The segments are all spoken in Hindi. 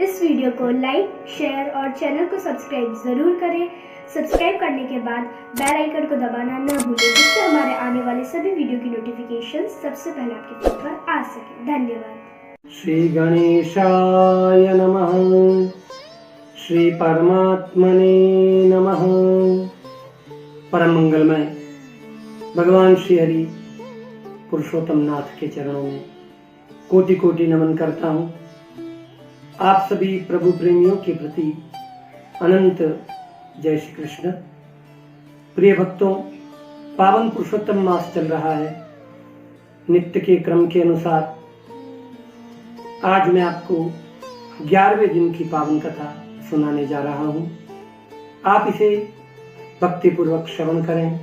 इस वीडियो को लाइक, शेयर और चैनल को सब्सक्राइब जरूर करें। सब्सक्राइब करने के बाद बेल आइकन को दबाना न भूलें, जिससे हमारे आने वाले सभी वीडियो की नोटिफिकेशन सबसे पहले आपके फोन पर आ सके। धन्यवाद। श्री गणेशाय नमः। श्री परमात्मने नमः। परम मंगलमय भगवान श्री हरि पुरुषोत्तम नाथ के चरणों में कोटि कोटि नमन करता हूँ। आप सभी प्रभु प्रेमियों के प्रति अनंत जय श्री कृष्ण। प्रिय भक्तों, पावन पुरुषोत्तम मास चल रहा है। नित्य के क्रम के अनुसार आज मैं आपको 11वें दिन की पावन कथा सुनाने जा रहा हूँ। आप इसे भक्तिपूर्वक श्रवण करें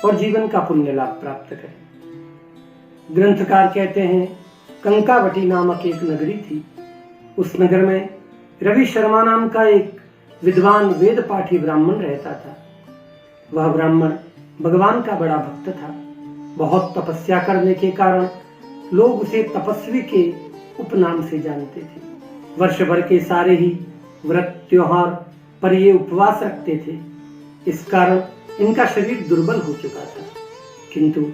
और जीवन का पुण्य लाभ प्राप्त करें। ग्रंथकार कहते हैं, कंकावटी नामक एक नगरी थी। उस नगर में रवि शर्मा नाम का एक विद्वान वेद पाठी ब्राह्मण रहता था। वह ब्राह्मण भगवान का बड़ा भक्त था। बहुत तपस्या करने के कारण लोग उसे तपस्वी के उपनाम से जानते थे। वर्ष भर के सारे ही व्रत त्योहार पर ये उपवास रखते थे। इस कारण इनका शरीर दुर्बल हो चुका था, किंतु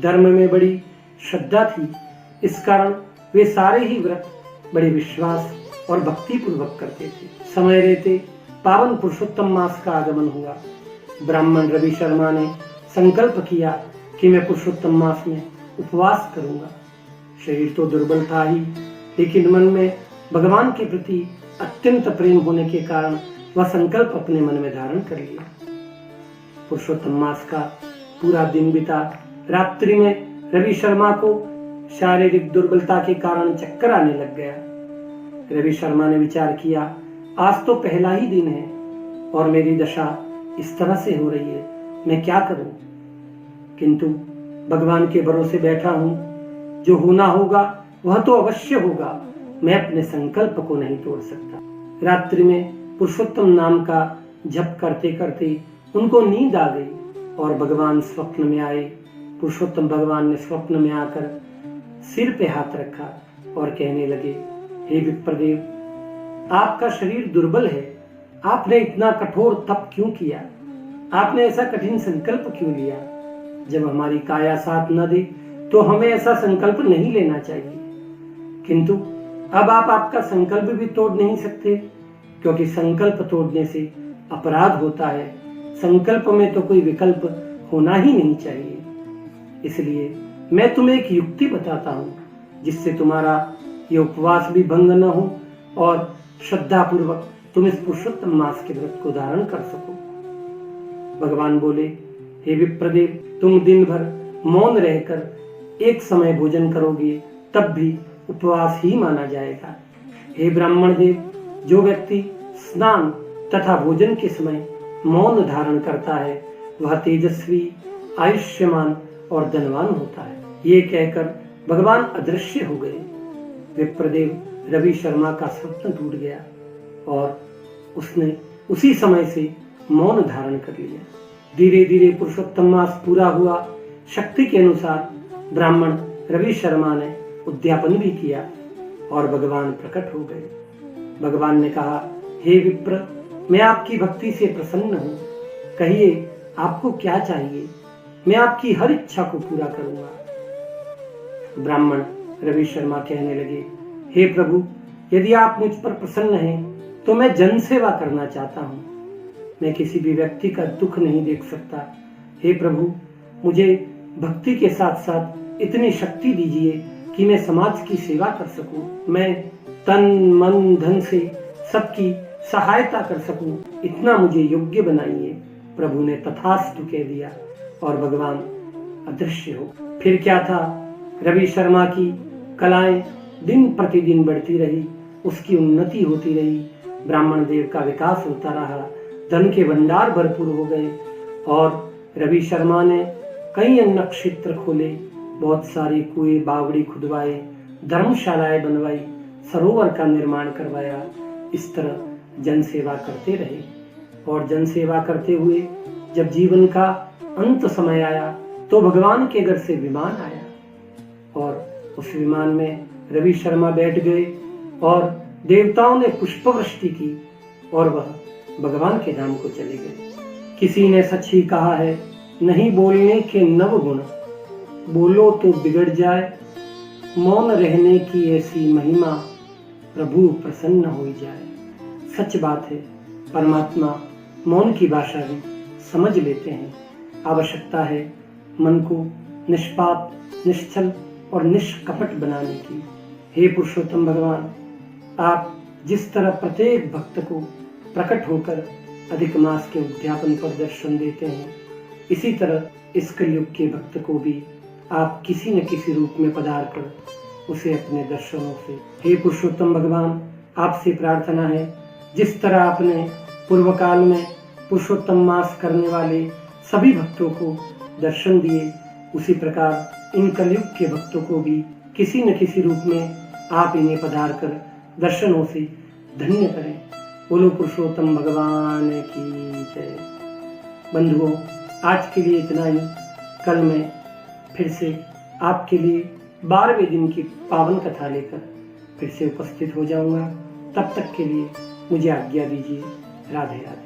धर्म में बड़ी श्रद्धा थी। इस कारण वे सारे ही व्रत बड़े विश्वास और भक्ति पूर्वक करते थे। समय रहते पावन पुरुषोत्तम मास का आगमन हुआ। ब्राह्मण रवि शर्मा ने संकल्प किया कि मैं पुरुषोत्तम मास में उपवास करूंगा। शरीर तो दुर्बल था ही, लेकिन मन में भगवान के प्रति अत्यंत प्रेम होने के कारण वह संकल्प अपने मन में धारण कर लिया। पुरुषोत्तम मास का पूरा दिन बीता। रात्रि में रवि शर्मा को शारीरिक दुर्बलता के कारण चक्कर आने लग गया। रवि शर्मा ने विचार किया, आज तो पहला ही दिन है और मेरी दशा इस तरह से हो रही है, मैं क्या करूं? किंतु भगवान के भरोसे बैठा हूं, जो होना होगा वह तो अवश्य होगा। मैं अपने संकल्प को नहीं तोड़ सकता। रात्रि में पुरुषोत्तम नाम का जप करते करते उनको नींद आ गई और भगवान स्वप्न में आए। पुरुषोत्तम भगवान ने स्वप्न में आकर सिर पे हाथ रखा और कहने लगे, हे विप्रदेव, आपका शरीर दुर्बल है। आपने इतना कठोर तप क्यों किया? आपने ऐसा कठिन संकल्प क्यों लिया? जब हमारी काया साथ न दे तो हमें ऐसा संकल्प नहीं लेना चाहिए। किंतु अब आप आपका संकल्प भी तोड़ नहीं सकते, क्योंकि संकल्प तोड़ने से अपराध होता है। संकल्प में तो कोई विकल्प होना ही नहीं चाहिए। इसलिए मैं तुम्हें एक युक्ति बताता हूँ, जिससे तुम्हारा ये उपवास भी भंग न हो और श्रद्धा पूर्वक तुम इस पुरुषोत्तम मास के व्रत को धारण कर सको। भगवान बोले, हे विप्रदेव, तुम दिन भर मौन रहकर एक समय भोजन करोगे, तब भी उपवास ही माना जाएगा। हे ब्राह्मण देव, जो व्यक्ति स्नान तथा भोजन के समय मौन धारण करता है, वह तेजस्वी, आयुष्यमान और धनवान होता है। ये कहकर भगवान अदृश्य हो गए। विप्रदेव रवि शर्मा का स्वप्न टूट गया और उसने उसी समय से मौन धारण कर लिया। धीरे धीरे पुरुषोत्तम मास पूरा हुआ। शक्ति के अनुसार ब्राह्मण रवि शर्मा ने उद्यापन भी किया और भगवान प्रकट हो गए। भगवान ने कहा, हे विप्र, मैं आपकी भक्ति से प्रसन्न हूँ। कहिए, आपको क्या चाहिए? मैं आपकी हर इच्छा को पूरा करूंगा। ब्राह्मण रवि शर्मा कहने लगे, हे प्रभु, यदि आप मुझ पर प्रसन्न हैं तो मैं जन सेवा करना चाहता हूँ। मैं किसी भी व्यक्ति का दुख नहीं देख सकता। हे प्रभु, मुझे भक्ति के साथ साथ इतनी शक्ति दीजिए कि मैं समाज की सेवा कर सकूं। मैं तन मन धन से सबकी सहायता कर सकूं, इतना मुझे योग्य बनाइए। प्रभु ने तथास्तु कह दिया और भगवान अदृश्य हो। फिर क्या था, रवि शर्मा की कलाएं दिन प्रतिदिन बढ़ती रही, उसकी उन्नति होती रही, ब्राह्मण देव का विकास होता रहा, धन के भंडार भरपूर हो गए और रवि शर्मा ने कई अन्न क्षेत्र खोले, बहुत सारे कुएं बावड़ी खुदवाए, धर्मशालाएं बनवाई, सरोवर का निर्माण करवाया। इस तरह जन सेवा करते रहे और जन सेवा करते हुए जब जीवन का अंत समय आया तो भगवान के घर से विमान आया और उस विमान में रवि शर्मा बैठ गए और देवताओं ने पुष्पवृष्टि की और वह भगवान के धाम को चले गए। किसी ने सच ही कहा है, नहीं बोलने के नव गुण, बोलो तो बिगड़ जाए, मौन रहने की ऐसी महिमा, प्रभु प्रसन्न हो जाए। सच बात है, परमात्मा मौन की भाषा भी समझ लेते हैं। आवश्यकता है मन को निष्पाप, निश्चल और निष्कपट बनाने की। हे पुरुषोत्तम भगवान, आप जिस तरह प्रत्येक भक्त को प्रकट होकर अधिक मास के उद्यापन पर दर्शन देते हैं, इसी तरह इस कलयुग के भक्त को भी आप किसी न किसी रूप में पधार कर उसे अपने दर्शनों से। हे पुरुषोत्तम भगवान, आपसे प्रार्थना है, जिस तरह आपने पूर्व काल में पुरुषोत्तम मास करने वाले सभी भक्तों को दर्शन दिए, उसी प्रकार इन कलयुग के भक्तों को भी किसी न किसी रूप में आप इन्हें पधार कर दर्शनों से धन्य करें। बोलो पुरुषोत्तम भगवान की जय। बंधुओं, आज के लिए इतना ही। कल मैं फिर से आपके लिए 12वें दिन की पावन कथा लेकर फिर से उपस्थित हो जाऊंगा। तब तक के लिए मुझे आज्ञा दीजिए। राधे राधे।